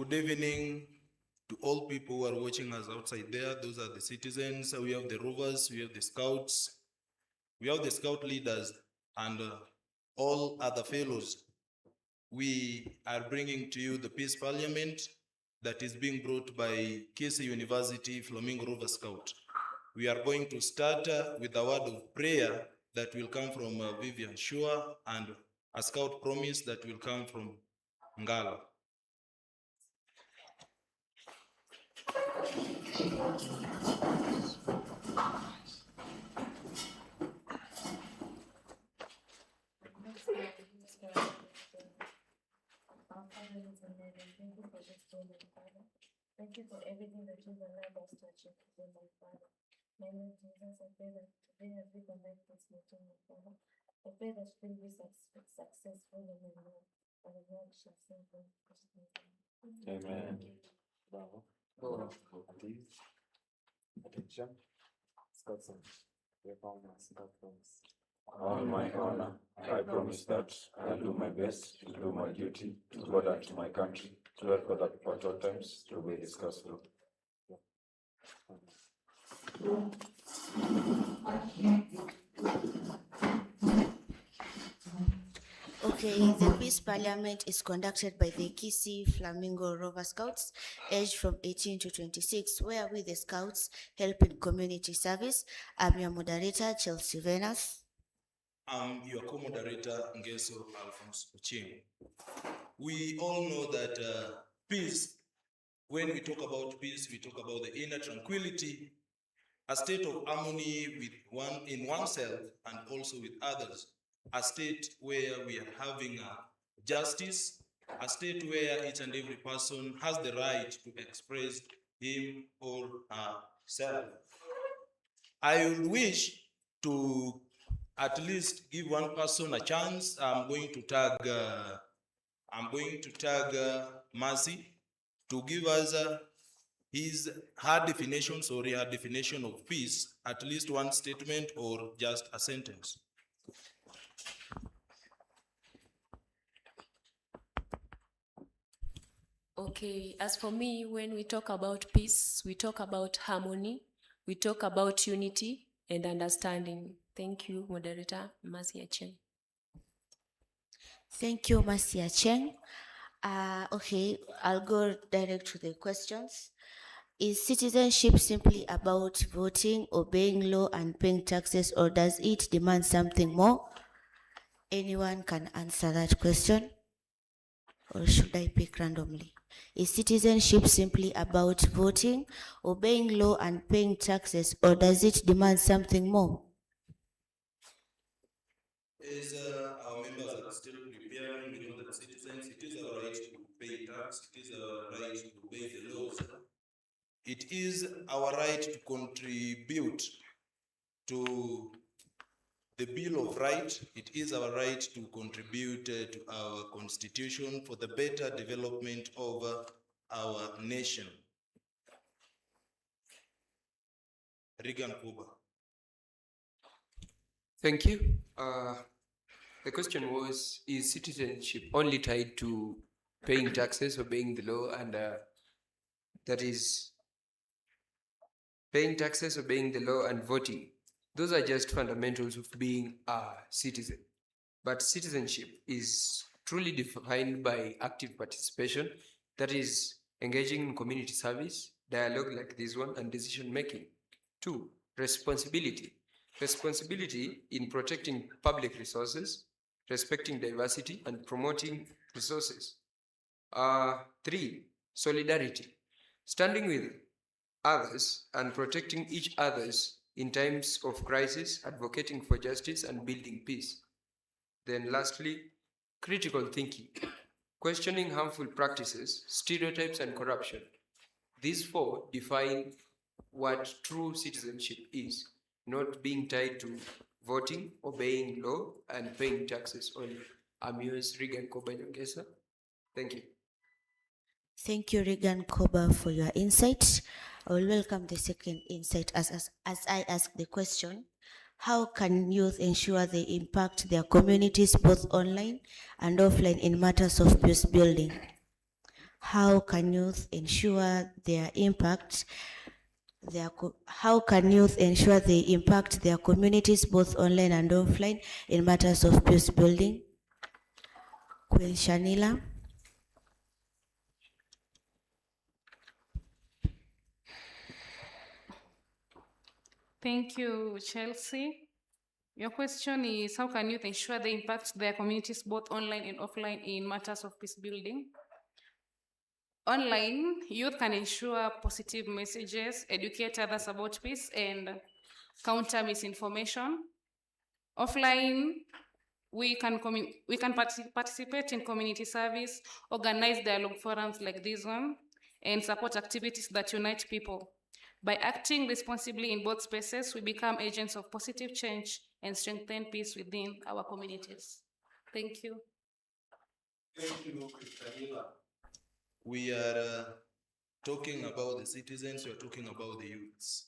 Good evening to all people who are watching us outside there. Those are the citizens. We have the rovers, we have the scouts, we have the scout leaders, and all other fellows. We are bringing to you the Peace Parliament that is being brought by Kisii University Flamingo Rover Scout. We are going to start with a word of prayer that will come from Vivian Shua, and a scout promise that will come from Ngala. Thank you for everything that you've allowed us to achieve today, my Father. My Lord Jesus, I pray that today as we conduct this meeting, my Father, I pray that it will be successful in the Lord, and the Lord shall save them. Amen. Bravo. Attention. Scouts, we found our scout promise. On my honor, I promise that I'll do my best to do my duty to God and to my country, to help other people at all times to obey His gospel. Okay, the Peace Parliament is conducted by the Kisii Flamingo Rover Scouts, aged from 18 to 26, where we the Scouts help in community service. I'm your moderator, Chelsea Venus. I'm your co-moderator, Ngeso Alphonse Uching. We all know that peace, when we talk about peace, we talk about the inner tranquility, a state of harmony in oneself and also with others, a state where we are having justice, a state where each and every person has the right to express him or herself. I would wish to at least give one person a chance. I'm going to tag Mercy to give us her definition of peace, at least one statement or just a sentence. Okay, as for me, when we talk about peace, we talk about harmony, we talk about unity and understanding. Thank you, moderator Mercy Acheng. Thank you, Mercy Acheng. Okay, I'll go direct to the questions. Is citizenship simply about voting, obeying law, and paying taxes, or does it demand something more? Anyone can answer that question, or should I pick randomly? Is citizenship simply about voting, obeying law, and paying taxes, or does it demand something more? As our members are still preparing, we know that citizens, it is our right to pay tax, it is our right to obey the laws. It is our right to contribute to the Bill of Rights. It is our right to contribute to our constitution for the better development of our nation. Regan Kuba. Thank you. The question was, is citizenship only tied to paying taxes, obeying the law, and that is paying taxes, obeying the law, and voting? Those are just fundamentals of being a citizen. But citizenship is truly defined by active participation, that is engaging in community service, dialogue like this one, and decision making. 2, responsibility. Responsibility in protecting public resources, respecting diversity, and promoting resources. 3, solidarity. Standing with others and protecting each other's in times of crisis, advocating for justice and building peace. Then lastly, critical thinking, questioning harmful practices, stereotypes, and corruption. These 4 define what true citizenship is, not being tied to voting, obeying law, and paying taxes only. I'm yours, Regan Koba Nyongesa. Thank you. Thank you, Regan Koba, for your insight. I will welcome the second insight as I ask the question, how can youth ensure they impact their communities both online and offline in matters of peace building? how can youth ensure their impact? How can youth ensure they impact their communities both online and offline in matters of peace building? Queen Shanila. Thank you, Chelsea. Your question is how can youth ensure they impact their communities both online and offline in matters of peace building? Online, youth can ensure positive messages, educate others about peace, and counter misinformation. Offline, we can participate in community service, organize dialogue forums like this one, and support activities that unite people. By acting responsibly in both spaces, we become agents of positive change and strengthen peace within our communities. Thank you. Thank you, Kristalina. We are talking about the citizens, we are talking about the youths.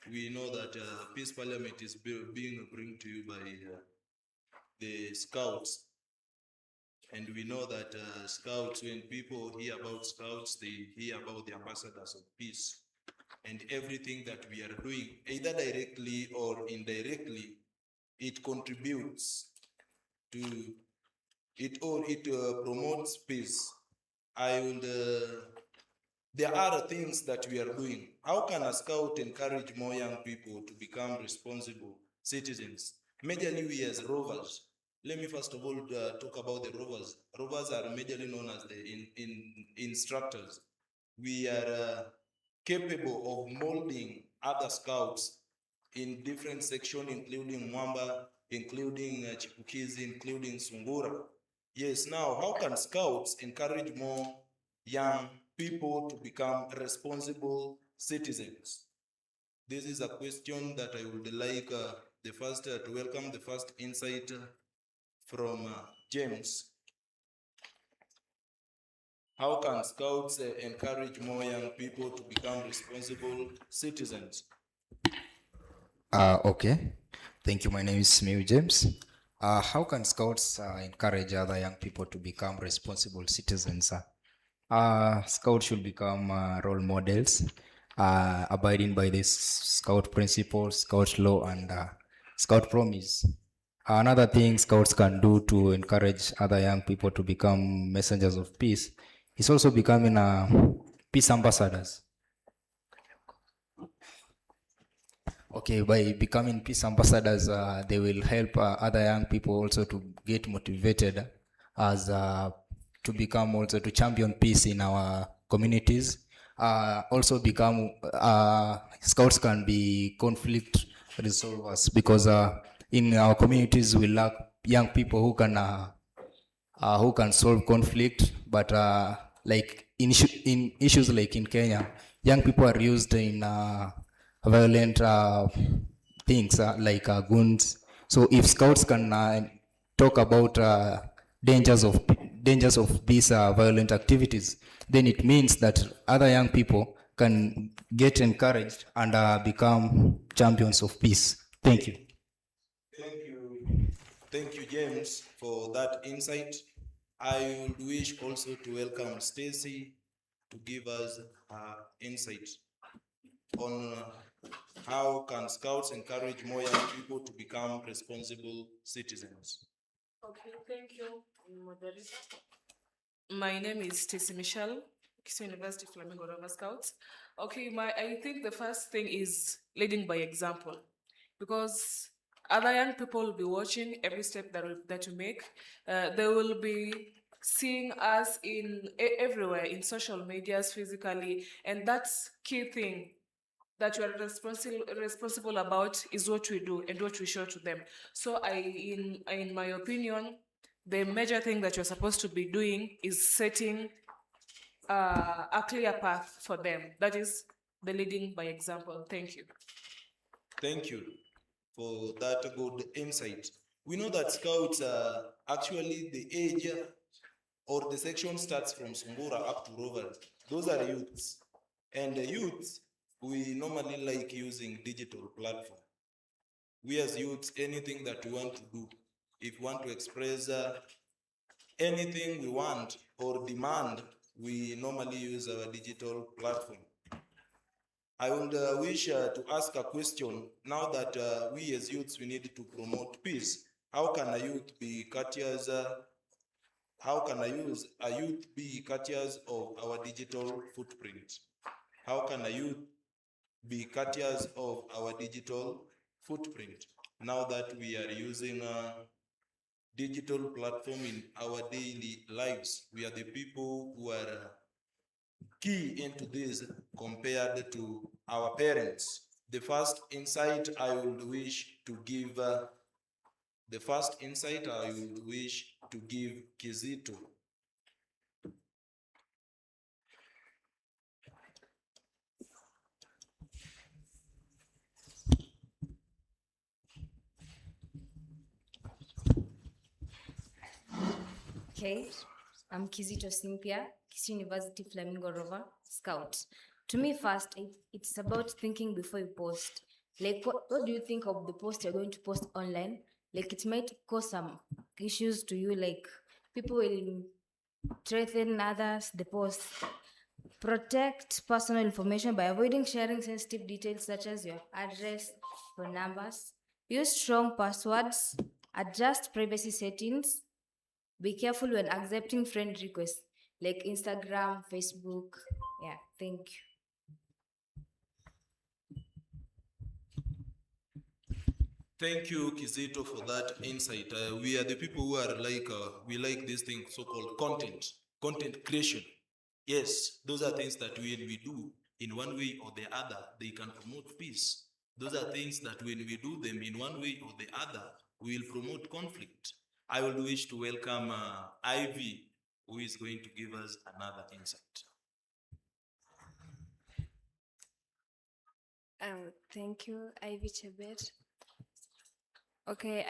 We know that Peace Parliament is being brought to you by the Scouts. And we know that Scouts, when people hear about Scouts, they hear about the ambassadors of peace. And everything that we are doing, either directly or indirectly, it contributes to it, or it promotes peace. There are things that we are doing. How can a Scout encourage more young people to become responsible citizens? Majorly we as rovers. Let me first of all talk about the rovers. Rovers are majorly known as the instructors. We are capable of molding other Scouts in different sections, including Mwamba, including Chipukizi, including Sungura. Yes, now how can Scouts encourage more young people to become responsible citizens? This is a question that I would like to welcome the first insight from James. How can Scouts encourage more young people to become responsible citizens? Okay. Thank you. My name is Smeu James. How can Scouts encourage other young people to become responsible citizens? Scouts should become role models, abiding by the Scout principles, Scout law, and Scout promise. Another thing Scouts can do to encourage other young people to become messengers of peace is also becoming peace ambassadors. Okay, by becoming peace ambassadors, they will help other young people also to get motivated as to become also to champion peace in our communities. Also become Scouts can be conflict resolvers because in our communities we lack young people who can solve conflict, but like in issues like in Kenya, young people are used in violent things like goons. So if Scouts can talk about dangers of these violent activities, then it means that other young people can get encouraged and become champions of peace. Thank you. Thank you, James, for that insight. I would wish also to welcome Stacy to give us her insight on how can Scouts encourage more young people to become responsible citizens. Okay, thank you, moderator. My name is Stacy Michelle, Kisii University Flamingo Rover Scouts. Okay, I think the first thing is leading by example, because other young people will be watching every step that you make. They will be seeing us everywhere in social medias, physically, and that's key thing that you are responsible about is what we do and what we show to them. So in my opinion, the major thing that you're supposed to be doing is setting a clear path for them. That is the leading by example. Thank you. Thank you for that good insight. We know that Scouts are actually the age or the section starts from Sungura up to Rovers. Those are youths. And the youths, we normally like using digital platform. We as youths, anything that we want to do, if we want to express anything we want or demand, we normally use our digital platform. I would wish to ask a question now that we as youths, we need to promote peace. How can a youth be courteous? How can a youth be courteous of our digital footprint? How can a youth be courteous of our digital footprint now that we are using a digital platform in our daily lives? We are the people who are key into this compared to our parents. The first insight I would wish to give Kisii to. Okay, I'm Kisii Simpia, Kisii University Flamingo Rover Scout. To me, first, it's about thinking before you post. Like, what do you think of the post you're going to post online? Like, it might cause some issues to you, like, people will threaten others, the post. Protect personal information by avoiding sharing sensitive details such as your address, phone numbers. Use strong passwords, adjust privacy settings. Be careful when accepting friend requests like Instagram, Facebook. Yeah, thank you. Thank you, Kizito, for that insight. We are the people who are like, we like this thing so-called content creation. Yes, those are things that when we do in one way or the other, they can promote peace. Those are things that when we do them in one way or the other, we will promote conflict. I would wish to welcome Ivy, who is going to give us another insight. Thank you, Ivy Chebet. Okay,